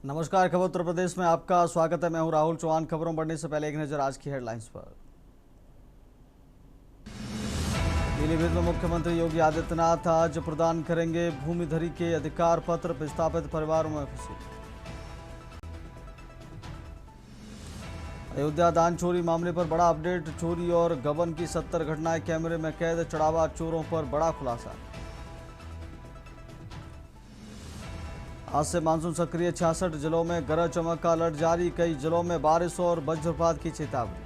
नमस्कार, खबर उत्तर प्रदेश में आपका स्वागत है। मैं हूं राहुल चौहान। खबरों बढ़ने से पहले एक नजर आज की हेडलाइंस पर। पीलीभीत में मुख्यमंत्री योगी आदित्यनाथ आज प्रदान करेंगे भूमिधरी के अधिकार पत्र, विस्थापित परिवारों में खुशी। अयोध्या दान चोरी मामले पर बड़ा अपडेट, चोरी और गबन की 70 घटनाएं कैमरे में कैद, चढ़ावा चोरों पर बड़ा खुलासा। आज से मानसून सक्रिय, 66 जिलों में गरज चमक का अलर्ट जारी, कई जिलों में बारिश और वज्रपात की चेतावनी।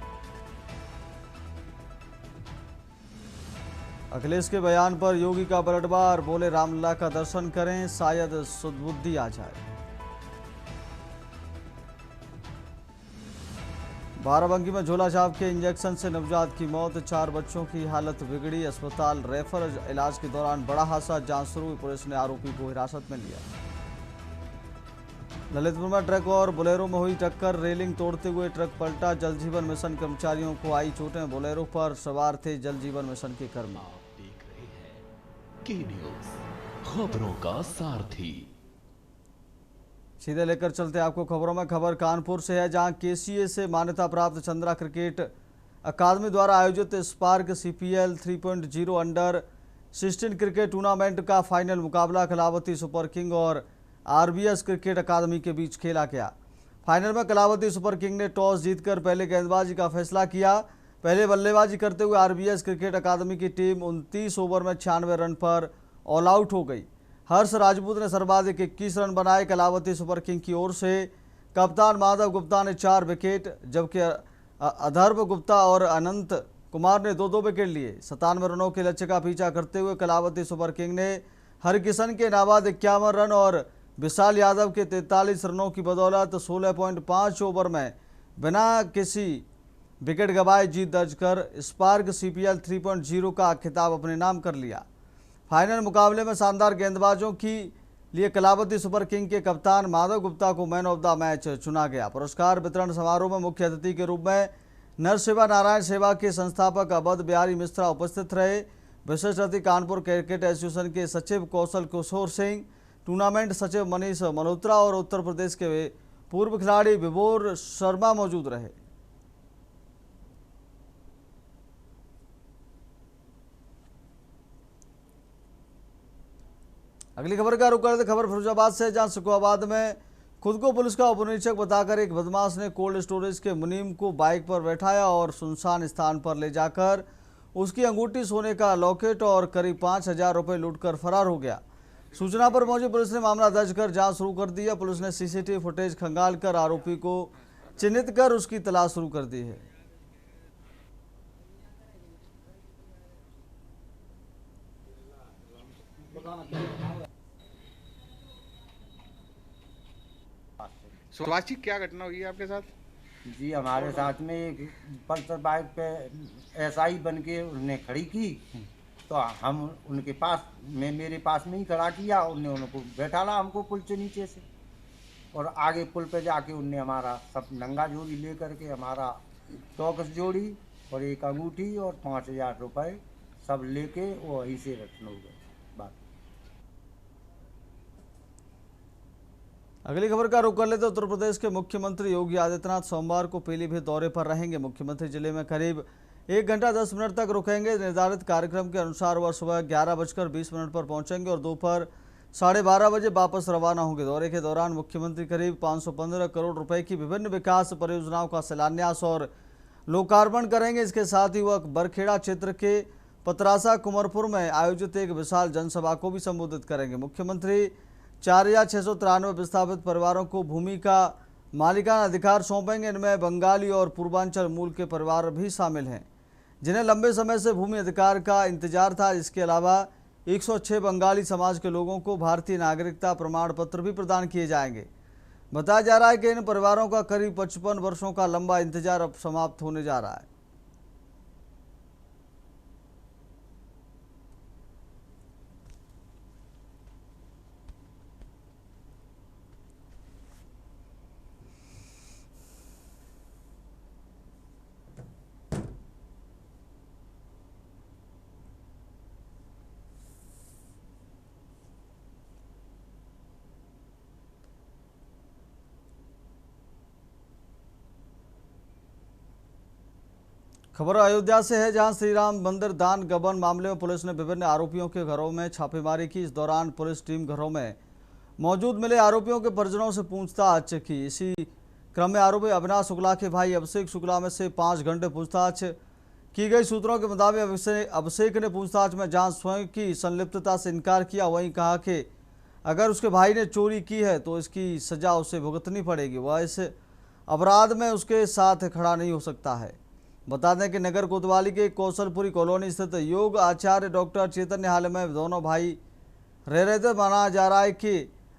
अखिलेश के बयान पर योगी का पलटवार, बोले रामलला का दर्शन करें, शायद सुदबुद्धि आ जाए। बाराबंकी में झोला छाप के इंजेक्शन से नवजात की मौत, 4 बच्चों की हालत बिगड़ी, अस्पताल रेफर, इलाज के दौरान बड़ा हादसा, जांच शुरू हुई, पुलिस ने आरोपी को हिरासत में लिया। ललितपुर में ट्रक और बोलेरो में हुई टक्कर, रेलिंग तोड़ते हुए ट्रक पलटा, जल जीवन मिशन कर्मचारियों को आई चोटें, बोलेरो पर सवार थे जल जीवन मिशन के कर्मी। आप देख रहे हैं के न्यूज, खबरों का सारथी। सीधे लेकर चलते आपको खबरों में। खबर कानपुर से है, जहां केसीए से मान्यता प्राप्त चंद्रा क्रिकेट अकादमी द्वारा आयोजित spark CPL 3.0 under 16 cricket tournament का फाइनल मुकाबला कलावती सुपर किंग और आरबीएस क्रिकेट अकादमी के बीच खेला गया। फाइनल में कलावती सुपर किंग ने टॉस जीतकर पहले गेंदबाजी का फैसला किया। पहले बल्लेबाजी करते हुए आरबीएस क्रिकेट अकादमी की टीम 29 ओवर में 96 रन पर ऑल आउट हो गई। हर्ष राजपूत ने सर्वाधिक 21 रन बनाए। कलावती सुपर किंग की ओर से कप्तान माधव गुप्ता ने 4 विकेट, जबकि अधर्व गुप्ता और अनंत कुमार ने 2-2 विकेट लिए। 97 रनों के लक्ष्य का पीछा करते हुए कलावती सुपर किंग ने हरकिशन के नाबाद 51 रन और विशाल यादव के 43 रनों की बदौलत 16.5 ओवर में बिना किसी विकेट गंवाए जीत दर्ज कर स्पार्क सीपीएल 3.0 का खिताब अपने नाम कर लिया। फाइनल मुकाबले में शानदार गेंदबाजों की लिए कलावती सुपर किंग के कप्तान माधव गुप्ता को मैन ऑफ द मैच चुना गया। पुरस्कार वितरण समारोह में मुख्य अतिथि के रूप में नर सेवा नारायण सेवा के संस्थापक अवध बिहारी मिश्रा उपस्थित रहे। विशिष्ट अतिथि कानपुर क्रिकेट एसोसिएशन के सचिव कौशल किशोर सिंह, टूर्नामेंट सचिव मनीष मल्होत्रा और उत्तर प्रदेश के पूर्व खिलाड़ी विभोर शर्मा मौजूद रहे। अगली खबर का रुख करते खबर फिरोजाबाद से, जहां सुखवाबाद में खुद को पुलिस का उपनिरीक्षक बताकर एक बदमाश ने कोल्ड स्टोरेज के मुनीम को बाइक पर बैठाया और सुनसान स्थान पर ले जाकर उसकी अंगूठी, सोने का लॉकेट और करीब 5,000 रुपये लूटकर फरार हो गया। सूचना पर पहुंची पुलिस ने मामला दर्ज कर जांच शुरू कर दी है। पुलिस ने सीसीटीवी फुटेज खंगाल कर आरोपी को चिन्हित कर उसकी तलाश शुरू कर दी है। सुभाष, क्या घटना हुई है आपके साथ? जी, हमारे साथ में एक पल्सर बाइक पे एसआई बन के उन्होंने खड़ी की, तो हम उनके पास में मेरे पास में ही खड़ा किया। उनने उनको बैठाला हमको पुल से नीचे से, और आगे पुल पे जाके उनने हमारा सब नंगा जोड़ी ले करके हमारा टॉकस जोड़ी और एक अंगूठी और 5,000 रुपये सब लेके वो वहीं से रखने हो गए। बात अगली खबर का रुख कर लेते उत्तर प्रदेश के मुख्यमंत्री योगी आदित्यनाथ सोमवार को पीलीभीत दौरे पर रहेंगे। मुख्यमंत्री जिले में करीब 1 घंटा 10 मिनट तक रुकेंगे। निर्धारित कार्यक्रम के अनुसार वह सुबह 11:20 पर पहुंचेंगे और दोपहर 12:30 बजे वापस रवाना होंगे। दौरे के दौरान मुख्यमंत्री करीब 515 करोड़ रुपए की विभिन्न विकास परियोजनाओं का शिलान्यास और लोकार्पण करेंगे। इसके साथ ही वह बरखेड़ा क्षेत्र के पतरासा कुंवरपुर में आयोजित एक विशाल जनसभा को भी संबोधित करेंगे। मुख्यमंत्री 4,693 विस्थापित परिवारों को भूमि का मालिकाना अधिकार सौंपेंगे। इनमें बंगाली और पूर्वांचल मूल के परिवार भी शामिल हैं, जिन्हें लंबे समय से भूमि अधिकार का इंतजार था। इसके अलावा 106 बंगाली समाज के लोगों को भारतीय नागरिकता प्रमाण पत्र भी प्रदान किए जाएंगे। बताया जा रहा है कि इन परिवारों का करीब 55 वर्षों का लंबा इंतजार अब समाप्त होने जा रहा है। खबर अयोध्या से है, जहां श्री राम मंदिर दान गबन मामले में पुलिस ने विभिन्न आरोपियों के घरों में छापेमारी की। इस दौरान पुलिस टीम घरों में मौजूद मिले आरोपियों के परिजनों से पूछताछ की। इसी क्रम में आरोपी अविनाश शुक्ला के भाई अभिषेक शुक्ला में से 5 घंटे पूछताछ की गई। सूत्रों के मुताबिक अभिषेक ने पूछताछ में जांच स्वयं की संलिप्तता से इनकार किया। वहीं कहा कि अगर उसके भाई ने चोरी की है तो इसकी सजा उसे भुगतनी पड़ेगी, वह इस अपराध में उसके साथ खड़ा नहीं हो सकता है। बता दें कि नगर कोतवाली के कौशलपुरी कॉलोनी स्थित योग आचार्य डॉक्टर चैतन्य हाल में दोनों भाई रह रहे थे। माना जा रहा है कि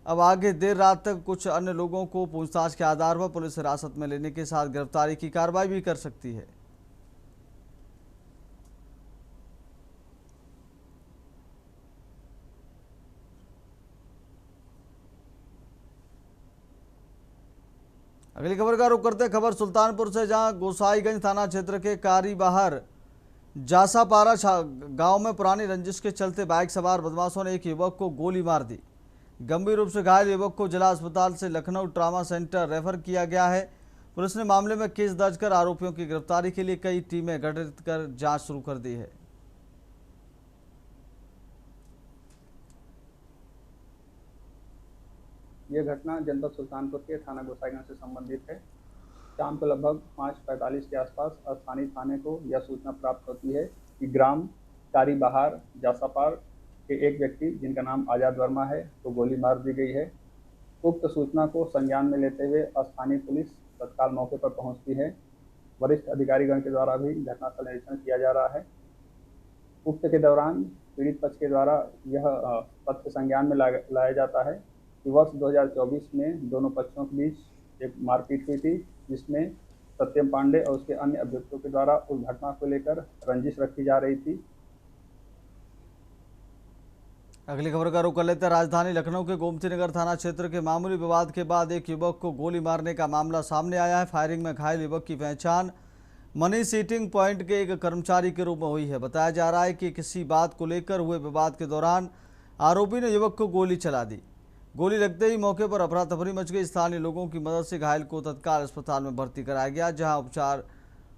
अब आगे देर रात तक कुछ अन्य लोगों को पूछताछ के आधार पर पुलिस हिरासत में लेने के साथ गिरफ्तारी की कार्रवाई भी कर सकती है। अगली खबर का रुख करते खबर सुल्तानपुर से, जहां गोसाईगंज थाना क्षेत्र के कारी बाहर जासापारा गांव में पुरानी रंजिश के चलते बाइक सवार बदमाशों ने एक युवक को गोली मार दी। गंभीर रूप से घायल युवक को जिला अस्पताल से लखनऊ ट्रामा सेंटर रेफर किया गया है। पुलिस ने मामले में केस दर्ज कर आरोपियों की गिरफ्तारी के लिए कई टीमें गठित कर जांच शुरू कर दी है। यह घटना जनपद सुल्तानपुर के थाना गोसाईगंज से संबंधित है। शाम को लगभग 5:45 के आसपास स्थानीय थाने को यह सूचना प्राप्त होती है कि ग्राम कारी बहार जासापार के एक व्यक्ति जिनका नाम आजाद वर्मा है तो गोली मार दी गई है। उक्त सूचना को संज्ञान में लेते हुए स्थानीय पुलिस तत्काल मौके पर पहुंचती है। वरिष्ठ अधिकारीगण के द्वारा भी घटनास्थल निरीक्षण किया जा रहा है। उक्त के दौरान पीड़ित पक्ष के द्वारा यह तथ्य संज्ञान में लाया जाता है कि वर्ष 2024 में दोनों पक्षों के बीच एक मारपीट हुई थी, जिसमें सत्यम पांडे और उसके अन्य अभियुक्तों के द्वारा उस घटना को लेकर रंजिश रखी जा रही थी। अगली खबर का रुख कर लेते हैं राजधानी लखनऊ के गोमती नगर थाना क्षेत्र के मामूली विवाद के बाद एक युवक को गोली मारने का मामला सामने आया है। फायरिंग में घायल युवक की पहचान मनी सीटिंग पॉइंट के एक कर्मचारी के रूप में हुई है। बताया जा रहा है कि किसी बात को लेकर हुए विवाद के दौरान आरोपी ने युवक को गोली चला दी। गोली लगते ही मौके पर अफरा तफरी मच गई। स्थानीय लोगों की मदद से घायल को तत्काल अस्पताल में भर्ती कराया गया, जहां उपचार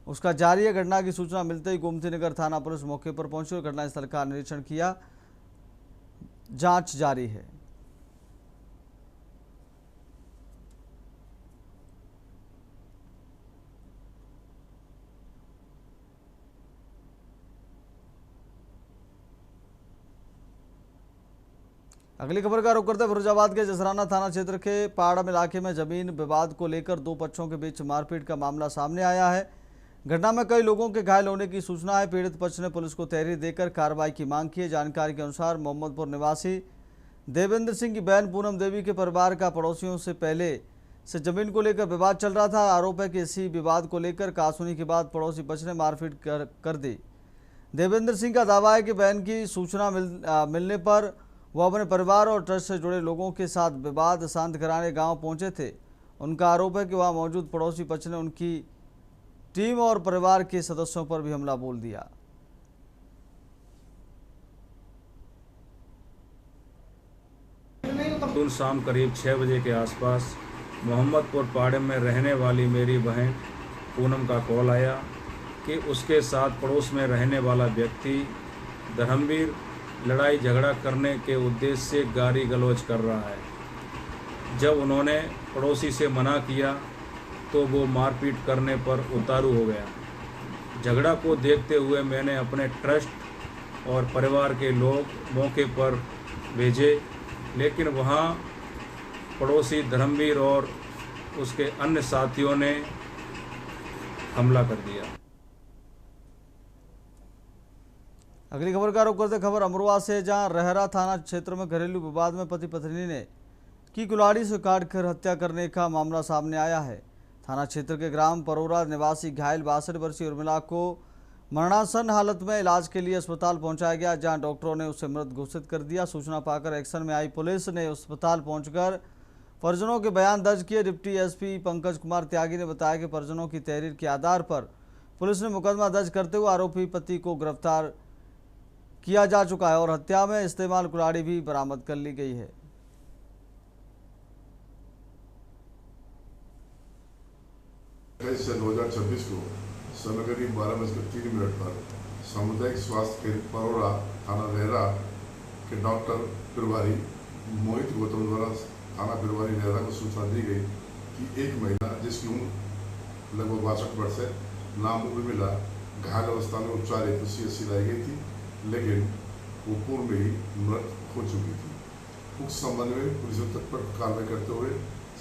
उसका जारी है। घटना की सूचना मिलते ही गोमती नगर थाना पुलिस मौके पर पहुंची और घटनास्थल का निरीक्षण किया। जांच जारी है। अगली खबर का रुख करते फिरोजाबाद के जसराना थाना क्षेत्र के पाड़म इलाके में जमीन विवाद को लेकर दो पक्षों के बीच मारपीट का मामला सामने आया है। घटना में कई लोगों के घायल होने की सूचना है। पीड़ित पक्ष ने पुलिस को तहरीर देकर कार्रवाई की मांग की है। जानकारी के अनुसार मोहम्मदपुर निवासी देवेंद्र सिंह की बहन पूनम देवी के परिवार का पड़ोसियों से पहले से जमीन को लेकर विवाद चल रहा था। आरोप है कि इसी विवाद को लेकर कासुनी के बाद पड़ोसी पक्ष ने मारपीट कर दी। देवेंद्र सिंह का दावा है कि बहन की सूचना मिलने पर वह अपने परिवार और ट्रस्ट से जुड़े लोगों के साथ विवाद शांत कराने गांव पहुंचे थे। उनका आरोप है कि वहां मौजूद पड़ोसी पक्ष ने उनकी टीम और परिवार के सदस्यों पर भी हमला बोल दिया। शाम करीब 6 बजे के आसपास मोहम्मदपुर पाड़े में रहने वाली मेरी बहन पूनम का कॉल आया कि उसके साथ पड़ोस में रहने वाला व्यक्ति धर्मवीर लड़ाई झगड़ा करने के उद्देश्य से गाली गलौज कर रहा है। जब उन्होंने पड़ोसी से मना किया तो वो मारपीट करने पर उतारू हो गया। झगड़ा को देखते हुए मैंने अपने ट्रस्ट और परिवार के लोग मौके पर भेजे, लेकिन वहाँ पड़ोसी धर्मवीर और उसके अन्य साथियों ने हमला कर दिया। अगली खबर का रुख करते खबर अमरोहा से, जहां रहरा थाना क्षेत्र में घरेलू विवाद में पति पत्नी ने की कुल्हाड़ी से काटकर हत्या करने का मामला सामने आया है। थाना क्षेत्र के ग्राम परोरा निवासी घायल 62 वर्षीय उर्मिला को मरणासन हालत में इलाज के लिए अस्पताल पहुंचाया गया, जहां डॉक्टरों ने उसे मृत घोषित कर दिया। सूचना पाकर एक्शन में आई पुलिस ने अस्पताल पहुंचकर परिजनों के बयान दर्ज किए। डिप्टी एसपी पंकज कुमार त्यागी ने बताया कि परिजनों की तहरीर के आधार पर पुलिस ने मुकदमा दर्ज करते हुए आरोपी पति को गिरफ्तार किया जा चुका है और हत्या में इस्तेमाल कुल्हाड़ी भी बरामद कर ली गई है। से 2026 को समय करीब 12:03 पर सामुदायिक स्वास्थ्य केंद्र परोरा थाना लहरा के डॉक्टर प्रभारी मोहित गौतम द्वारा थाना प्रभारी लहरा को सूचना दी गई कि एक महिला जिसकी उम्र लगभग 62 वर्ष है, नाम उर्मिला, घायल अवस्था में उपचार हेतु CHC लाई गई थी, लेकिन वो पूर्व में ही मृत हो चुकी थी। उस संबंध में पुलिस ने तत्पर कार्रवाई करते हुए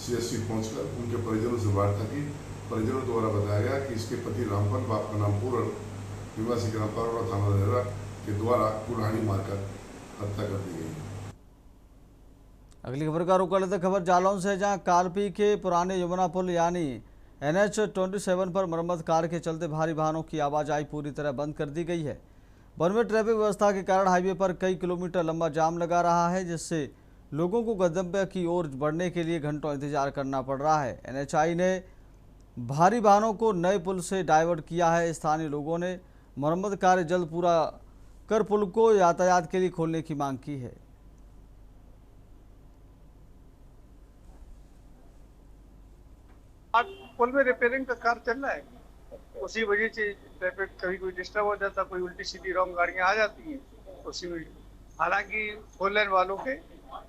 CHC पहुंचकर उनके परिजनों से वार्ता की। परिजनों द्वारा बताया गया कि इसके पति रामपाल, बाप का नाम पूरन, निवासी ग्राम परोरा थाना लहरा के द्वारा कुल्हाड़ी मारकर हत्या कर दी गई। अगली खबर का रुख कर लेते खबर जालौन से, जहां कालपी के पुराने यमुना पुल यानी NH-27 पर मरम्मत कार्य के चलते भारी वाहनों की आवाजाही पूरी तरह बंद कर दी गई है। वन में ट्रैफिक व्यवस्था के कारण हाईवे पर कई किलोमीटर लंबा जाम लगा रहा है, जिससे लोगों को गंतव्य की ओर बढ़ने के लिए घंटों इंतजार करना पड़ रहा है। NHI ने भारी वाहनों को नए पुल से डाइवर्ट किया है। स्थानीय लोगों ने मरम्मत कार्य जल्द पूरा कर पुल को यातायात के लिए खोलने की मांग की है। आज पुल में रिपेयरिंग का कार्य चल रहा है, उसी वजह से ट्रैफिक कभी कोई डिस्टर्ब हो जाता, कोई उल्टी सीधी रॉन्ग गाड़ियां आ जाती हैं उसी में। हालांकि 4 लेन वालों के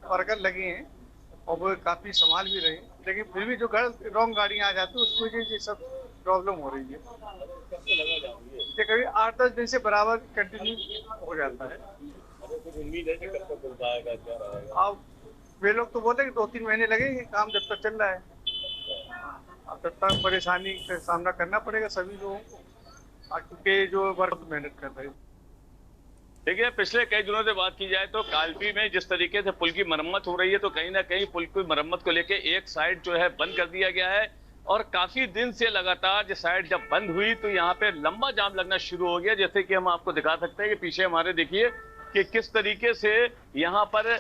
वर्कर लगे हैं और वो काफी संभाल भी रहे हैं, लेकिन फिर भी जो रॉन्ग गाड़ियां आ जाती है उसकी वजह से सब प्रॉब्लम हो रही है। ये कभी 8-10 दिन से बराबर कंटिन्यू हो जाता है। अब वे लोग तो बोलते हैं कि 2-3 महीने लगेंगे, काम जब तक चल रहा है, तब तक परेशानी का सामना करना पड़ेगा सभी लोगों को, क्योंकि जो वर्क मेहनत कर रहे हैं। देखिए, पिछले कई दिनों से बात की जाए तो कालपी में जिस तरीके से पुल की मरम्मत हो रही है, तो कहीं ना कहीं पुल की मरम्मत को लेके एक साइड जो है बंद कर दिया गया है और काफी दिन से लगातार ये साइड जब बंद हुई तो यहाँ पे लंबा जाम लगना शुरू हो गया। जैसे कि हम आपको दिखा सकते हैं कि पीछे हमारे देखिए कि किस तरीके से यहाँ पर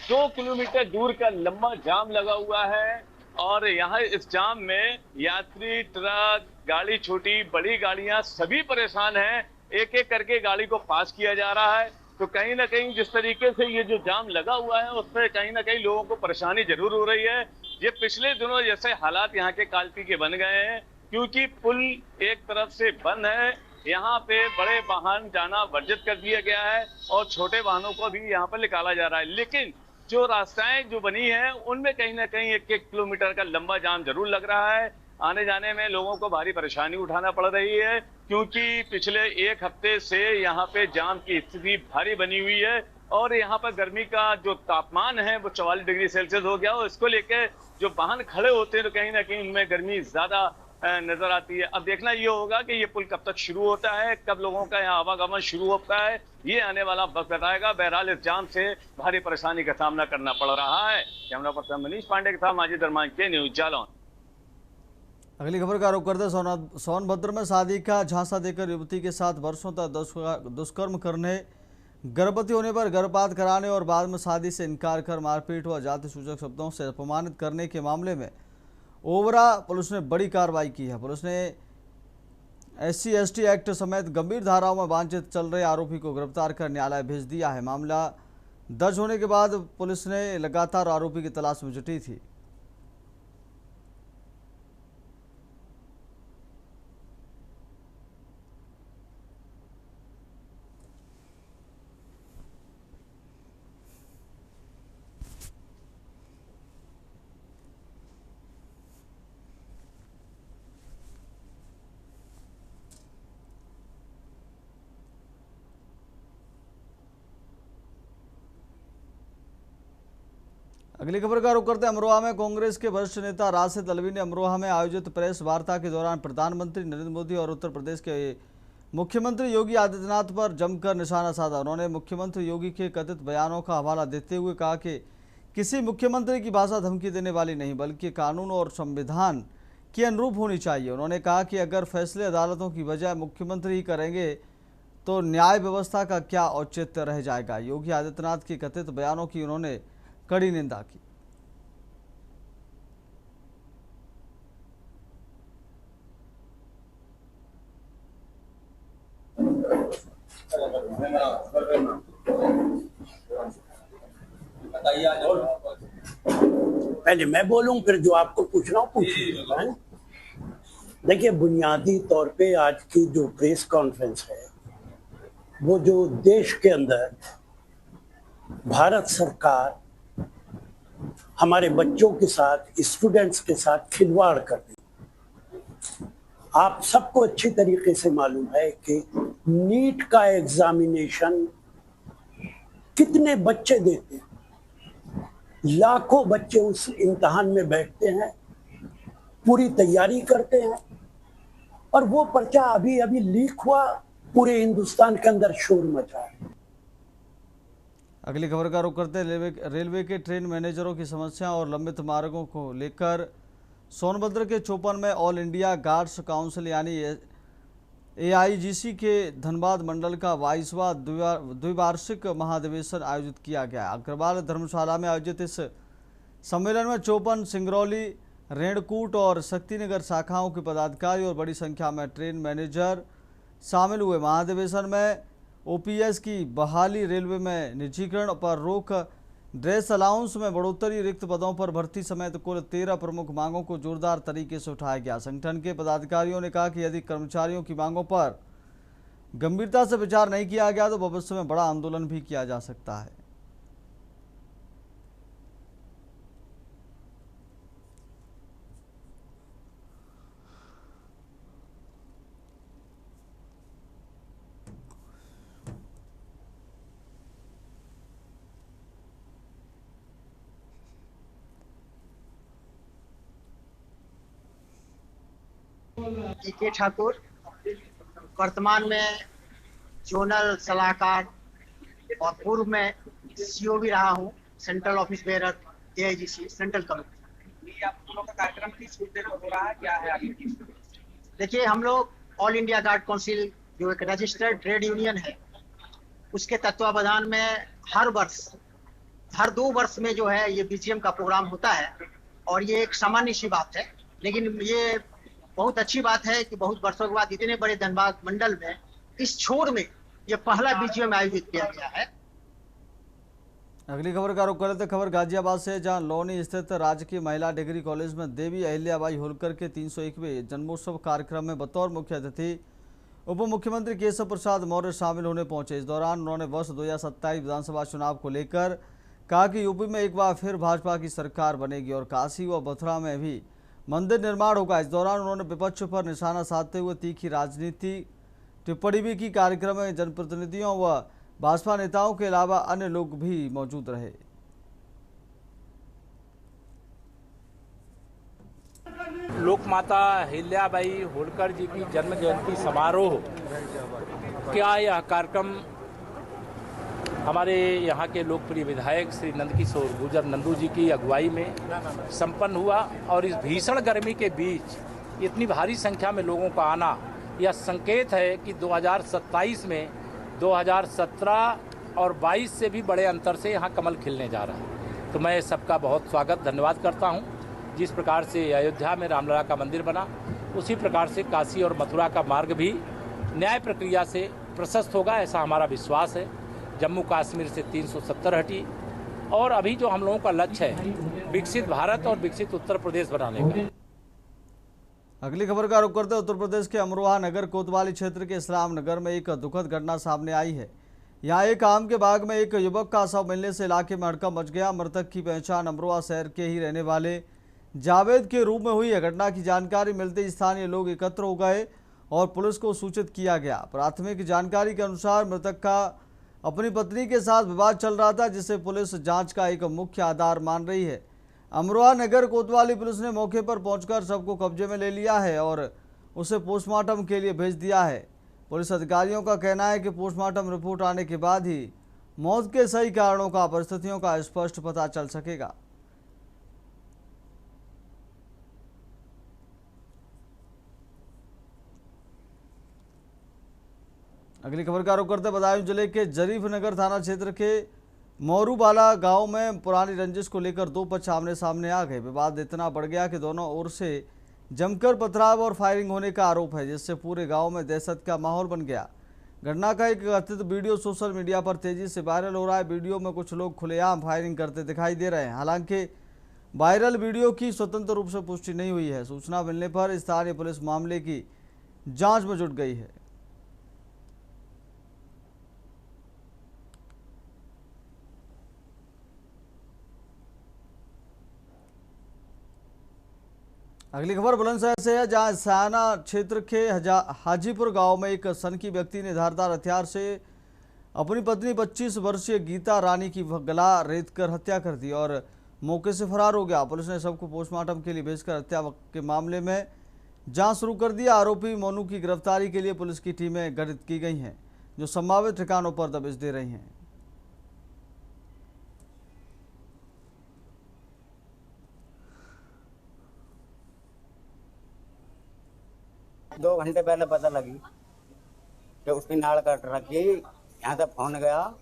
2 किलोमीटर दूर का लंबा जाम लगा हुआ है और यहाँ इस जाम में यात्री, ट्रक, गाड़ी, छोटी बड़ी गाड़ियां सभी परेशान हैं। एक एक करके गाड़ी को पास किया जा रहा है। तो कहीं ना कहीं जिस तरीके से ये जो जाम लगा हुआ है उससे कहीं ना कहीं लोगों को परेशानी जरूर हो रही है। ये पिछले दिनों जैसे हालात यहाँ के कालपी के बन गए हैं, क्योंकि पुल एक तरफ से बंद है, यहाँ पे बड़े वाहन जाना वर्जित कर दिया गया है और छोटे वाहनों को भी यहाँ पर निकाला जा रहा है। लेकिन जो रास्ताएं जो बनी हैं उनमें कहीं ना कहीं 1-1 किलोमीटर का लंबा जाम जरूर लग रहा है। आने जाने में लोगों को भारी परेशानी उठाना पड़ रही है, क्योंकि पिछले 1 हफ्ते से यहाँ पे जाम की स्थिति भारी बनी हुई है और यहाँ पर गर्मी का जो तापमान है वो 44 डिग्री सेल्सियस हो गया और इसको लेकर जो वाहन खड़े होते हैं तो कहीं ना कहीं उनमें गर्मी ज्यादा नजर आती है। अब देखना ये होगा कि ये पुल कब तक शुरू होता है, कब लोगों का यहाँ आवागमन शुरू होता है, ये आने वाला वक्त बताएगा। बहरहाल इस जाम से भारी परेशानी का सामना करना पड़ रहा है। कैमरा पर्सन मनीष पांडे के साथ माजिद अरमान के न्यूज जालौन। अगली खबर का रुख करते सोनभद्र में शादी का झांसा देकर युवती के साथ वर्षों तक दुष्कर्म करने, गर्भवती होने पर गर्भपात कराने और बाद में शादी से इनकार कर मारपीट व जाति सूचक शब्दों से अपमानित करने के मामले में ओबरा पुलिस ने बड़ी कार्रवाई की है। पुलिस ने SC/ST एक्ट समेत गंभीर धाराओं में वांछित चल रहे आरोपी को गिरफ्तार कर न्यायालय भेज दिया है। मामला दर्ज होने के बाद पुलिस ने लगातार आरोपी की तलाश में जुटी थी। अगली खबर का रुख करते हैं अमरोहा में। कांग्रेस के वरिष्ठ नेता राशिद अल्वी ने अमरोहा में आयोजित प्रेस वार्ता के दौरान प्रधानमंत्री नरेंद्र मोदी और उत्तर प्रदेश के मुख्यमंत्री योगी आदित्यनाथ पर जमकर निशाना साधा। उन्होंने मुख्यमंत्री योगी के कथित बयानों का हवाला देते हुए कहा कि किसी मुख्यमंत्री की भाषा धमकी देने वाली नहीं, बल्कि कानून और संविधान के अनुरूप होनी चाहिए। उन्होंने कहा कि अगर फैसले अदालतों की बजाय मुख्यमंत्री ही करेंगे तो न्याय व्यवस्था का क्या औचित्य रह जाएगा। योगी आदित्यनाथ के कथित बयानों की उन्होंने कड़ी निंदा की। पहले मैं बोलूं, फिर जो आपको पूछना हो पूछिए। देखिए, बुनियादी तौर पे आज की जो प्रेस कॉन्फ्रेंस है वो जो देश के अंदर भारत सरकार हमारे बच्चों के साथ, स्टूडेंट्स के साथ खिलवाड़ कर रही है। आप सबको अच्छी तरीके से मालूम है कि नीट का एग्जामिनेशन कितने बच्चे देते हैं, लाखों बच्चे उस इम्तहान में बैठते हैं, पूरी तैयारी करते हैं और वो पर्चा अभी अभी लीक हुआ, पूरे हिंदुस्तान के अंदर शोर मचा है। अगली खबर का रुख करते रेलवे के ट्रेन मैनेजरों की समस्या और लंबित मार्गों को लेकर सोनभद्र के चौपन में ऑल इंडिया गार्ड्स काउंसिल यानी AIGC के धनबाद मंडल का 22वां द्विवार्षिक महाधिवेशन आयोजित किया गया। अग्रवाल धर्मशाला में आयोजित इस सम्मेलन में चौपन, सिंगरौली, रेणकूट और शक्तिनगर शाखाओं के पदाधिकारी और बड़ी संख्या में ट्रेन मैनेजर शामिल हुए। महाधिवेशन में OPS की बहाली, रेलवे में निजीकरण पर रोक, ड्रेस अलाउंस में बढ़ोतरी, रिक्त पदों पर भर्ती समेत कुल 13 प्रमुख मांगों को जोरदार तरीके से उठाया गया। संगठन के पदाधिकारियों ने कहा कि यदि कर्मचारियों की मांगों पर गंभीरता से विचार नहीं किया गया तो भविष्य में बड़ा आंदोलन भी किया जा सकता है। के ठाकुर, वर्तमान में जोनल सलाहकार और पूर्व में CO भी रहा हूँ, central office bearer AIGC central committee. आप लोगों का कार्यक्रम किस मुद्दे पर हो रहा है, क्या है आपकी? देखिए, हम लोग ऑल इंडिया गार्ड काउंसिल जो एक रजिस्टर्ड ट्रेड यूनियन है, उसके तत्वावधान में हर 2 वर्ष में जो है ये BGM का प्रोग्राम होता है और ये एक सामान्य सी बात है, लेकिन ये बहुत अच्छी बात है कि बहुत वर्षों के बाद इतने बड़े धनबाद मंडल में इस छोर में ये पहला BGM आयोजित किया गया है। अगली खबर का रुख करते खबर गाजियाबाद से, जहां लोनी स्थित राजकीय महिला डिग्री कॉलेज में देवी अहिल्याबाई होलकर के 301वें जन्मोत्सव कार्यक्रम में बतौर मुख्य अतिथि उप मुख्यमंत्री केशव प्रसाद मौर्य शामिल होने पहुंचे। इस दौरान उन्होंने वर्ष 2027 विधानसभा चुनाव को लेकर कहा कि यूपी में एक बार फिर भाजपा की सरकार बनेगी और काशी व मथुरा में भी मंदिर निर्माण होगा। इस दौरान उन्होंने विपक्ष पर निशाना साधते हुए तीखी राजनीति टिप्पणी भी की। कार्यक्रम में जनप्रतिनिधियों व भाजपा नेताओं के अलावा अन्य लोग भी मौजूद रहे। लोकमाता अहिल्याबाई होलकर जी की जन्म जयंती समारोह क्या यह कार्यक्रम हमारे यहाँ के लोकप्रिय विधायक श्री नंदकिशोर गुर्जर नंदू जी की अगुवाई में संपन्न हुआ और इस भीषण गर्मी के बीच इतनी भारी संख्या में लोगों का आना यह संकेत है कि 2027 में 2017 और 22 से भी बड़े अंतर से यहाँ कमल खिलने जा रहा है। तो मैं सबका बहुत स्वागत धन्यवाद करता हूँ। जिस प्रकार से अयोध्या में रामलला का मंदिर बना, उसी प्रकार से काशी और मथुरा का मार्ग भी न्याय प्रक्रिया से प्रशस्त होगा, ऐसा हमारा विश्वास है। जम्मू कश्मीर से 370 हटी और अभी जो हम लोगों का लक्ष्य है विकसित भारत और विकसित उत्तर प्रदेश बनाने का। अगली खबर का रुख करते उत्तर प्रदेश के अमरोहा नगर कोतवाली क्षेत्र के इस्लाम नगर में एक दुखद घटना सामने आई है। यहाँ एक आम के बाग में एक युवक का शव मिलने से इलाके में हड़कंप मच गया। मृतक की पहचान अमरोहा शहर के ही रहने वाले जावेद के रूप में हुई है। घटना की जानकारी मिलते ही स्थानीय लोग एकत्र हो गए और पुलिस को सूचित किया गया। प्राथमिक जानकारी के अनुसार मृतक का अपनी पत्नी के साथ विवाद चल रहा था, जिसे पुलिस जांच का एक मुख्य आधार मान रही है। अमरोहा नगर कोतवाली पुलिस ने मौके पर पहुंचकर शव को कब्जे में ले लिया है और उसे पोस्टमार्टम के लिए भेज दिया है। पुलिस अधिकारियों का कहना है कि पोस्टमार्टम रिपोर्ट आने के बाद ही मौत के सही कारणों का, परिस्थितियों का स्पष्ट पता चल सकेगा। अगली खबर का रुख करते बदायूं जिले के जरीफ नगर थाना क्षेत्र के मोरूबाला गांव में पुरानी रंजिश को लेकर 2 पक्ष आमने सामने आ गए। विवाद इतना बढ़ गया कि दोनों ओर से जमकर पथराव और फायरिंग होने का आरोप है, जिससे पूरे गांव में दहशत का माहौल बन गया। घटना का एक कथित वीडियो सोशल मीडिया पर तेजी से वायरल हो रहा है। वीडियो में कुछ लोग खुलेआम फायरिंग करते दिखाई दे रहे हैं। हालांकि वायरल वीडियो की स्वतंत्र रूप से पुष्टि नहीं हुई है। सूचना मिलने पर स्थानीय पुलिस मामले की जांच में जुट गई है। अगली खबर बुलंदशहर से है, जहां सयाना क्षेत्र के हाजीपुर गांव में एक सनकी व्यक्ति ने धारदार हथियार से अपनी पत्नी 25 वर्षीय गीता रानी की गला रेतकर हत्या कर दी और मौके से फरार हो गया। पुलिस ने सबको पोस्टमार्टम के लिए भेजकर हत्या के मामले में जांच शुरू कर दिया। आरोपी मोनू की गिरफ्तारी के लिए पुलिस की टीमें गठित की गई हैं, जो संभावित ठिकानों पर दबिश दे रही हैं। 2 घंटे पहले पता लगी कि उसकी नाड़ कट रखी। यहाँ से फोन गया,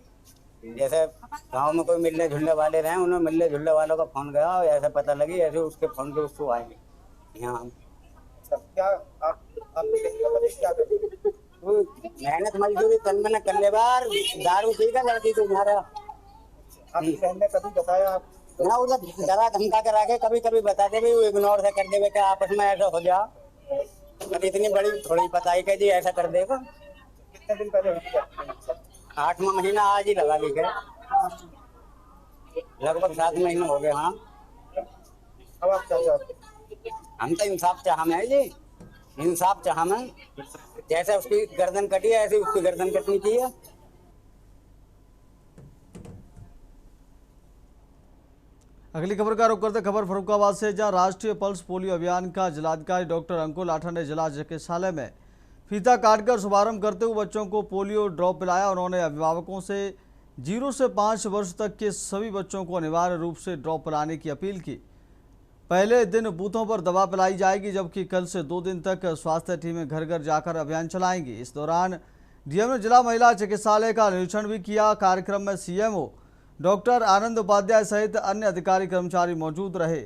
जैसे गांव में कोई मिलने जुलने वाले रहे, उन्हें मिलने जुलने वालों का फोन गया और ऐसे पता लगी, ऐसे उसके फोन पे उसको आए यहाँ। क्या मेहनत मजदूरी तन में न कर ले बार, दारू पी का लड़की तुम्हारा कभी बताया ना, उधर डरा धमका कर आके कभी कभी बताते भी, इग्नोर से कर देवे क्या आपस में ऐसा हो जा। इतनी बड़ी थोड़ी पता है कि जी ऐसा कर देगा। कितने दिन पहले 8वां महीना आज ही लगा लिखे, लगभग 7 महीने हो गए। हाँ, अब आप चाहिए, हम तो इंसाफ चाह में है जी, इंसाफ चाह में। जैसे उसकी गर्दन कटी है ऐसे उसकी गर्दन कटनी चाहिए। अगली खबर का रुख करते खबर फर्रुखाबाद से, जहां राष्ट्रीय पल्स पोलियो अभियान का जिलाधिकारी डॉक्टर अंकुर लाठा ने जिला चिकित्सालय में फीता काटकर शुभारंभ करते हुए बच्चों को पोलियो ड्रॉप पिलाया। उन्होंने अभिभावकों से 0 से 5 वर्ष तक के सभी बच्चों को अनिवार्य रूप से ड्रॉप पिलाने की अपील की। पहले दिन बूथों पर दवा पिलाई जाएगी, जबकि कल से 2 दिन तक स्वास्थ्य टीमें घर घर जाकर अभियान चलाएंगी। इस दौरान डीएम ने जिला महिला चिकित्सालय का निरीक्षण भी किया। कार्यक्रम में सीएमओ डॉक्टर आनंद उपाध्याय सहित अन्य अधिकारी कर्मचारी मौजूद रहे।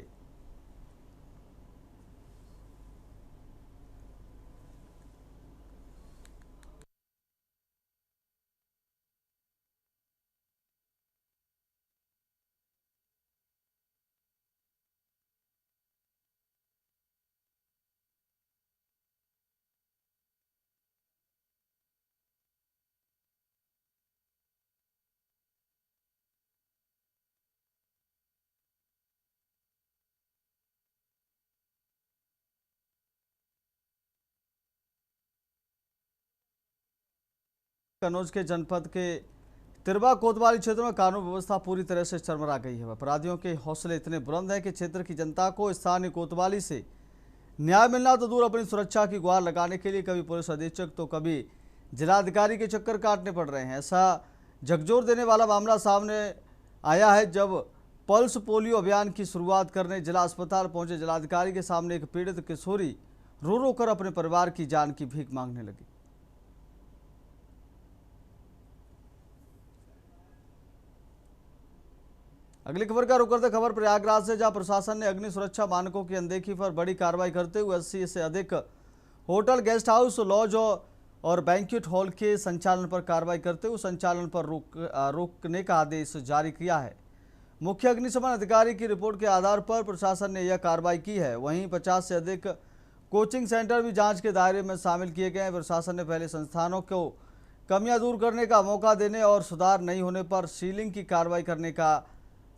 कन्नौज के जनपद के तिरवा कोतवाली क्षेत्र में कानून व्यवस्था पूरी तरह से चरमरा गई है। अपराधियों के हौसले इतने बुलंद हैं कि क्षेत्र की जनता को स्थानीय कोतवाली से न्याय मिलना तो दूर, अपनी सुरक्षा की गुहार लगाने के लिए कभी पुलिस अधीक्षक तो कभी जिलाधिकारी के चक्कर काटने पड़ रहे हैं। ऐसा झकझोर देने वाला मामला सामने आया है जब पल्स पोलियो अभियान की शुरुआत करने जिला अस्पताल पहुंचे जिलाधिकारी के सामने एक पीड़ित किशोरी रो रो कर अपने परिवार की जान की भीख मांगने लगी। अगली खबर का रुख करते खबर प्रयागराज से, जहां प्रशासन ने अग्नि सुरक्षा मानकों की अनदेखी पर बड़ी कार्रवाई करते हुए 80 से अधिक होटल, गेस्ट हाउस, लॉज और बैंक्वेट हॉल के संचालन पर कार्रवाई करते हुए संचालन पर रोकने का आदेश जारी किया है। मुख्य अग्निशमन अधिकारी की रिपोर्ट के आधार पर प्रशासन ने यह कार्रवाई की है। वहीं 50 से अधिक कोचिंग सेंटर भी जांच के दायरे में शामिल किए गए हैं। प्रशासन ने पहले संस्थानों को कमियां दूर करने का मौका देने और सुधार नहीं होने पर सीलिंग की कार्रवाई करने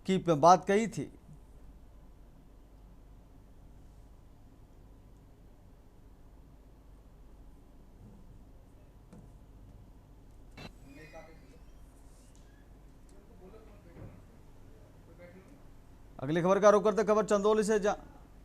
की बात कही थी। अगली खबर का रुख करते खबर चंदौली से,